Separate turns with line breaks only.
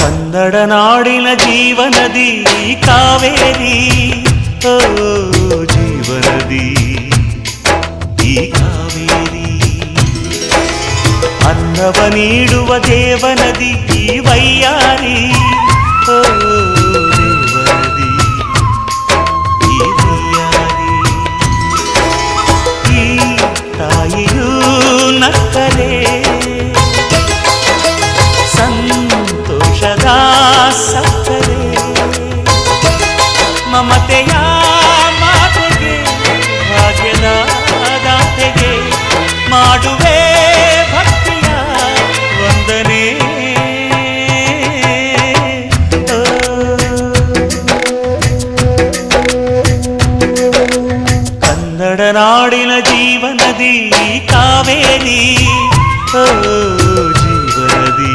ಕನ್ನಡ ನಾಡಿನ ಜೀವನದಿ ಕಾವೇರಿ, ಓ ಜೀವನದಿ ಈ ಕಾವೇರಿ. ಅನ್ನವ ನೀಡುವ ದೇವನದಿ ಈ ವೈಯಾರಿ, ಓ ದೇವನದಿ ಈ ವೈಯಾರಿ. ಈ ತಾಯಿಯೂ ನಕ್ಕರೆ ಸಂತೋಷದ ಸಕ್ಕರೆ, ಮಮತೆಯ ಮಾತೆಗೆ ಭಾಗ್ಯದ ದಾತೆಗೆ ಮಾಡುವೆ ಭಕ್ತಿಯ ವಂದನೆ. ಕನ್ನಡ ನಾಡಿನ ಜೀವನದಿ ಕಾವೇರಿ, ಓ ಜೀವನದಿ.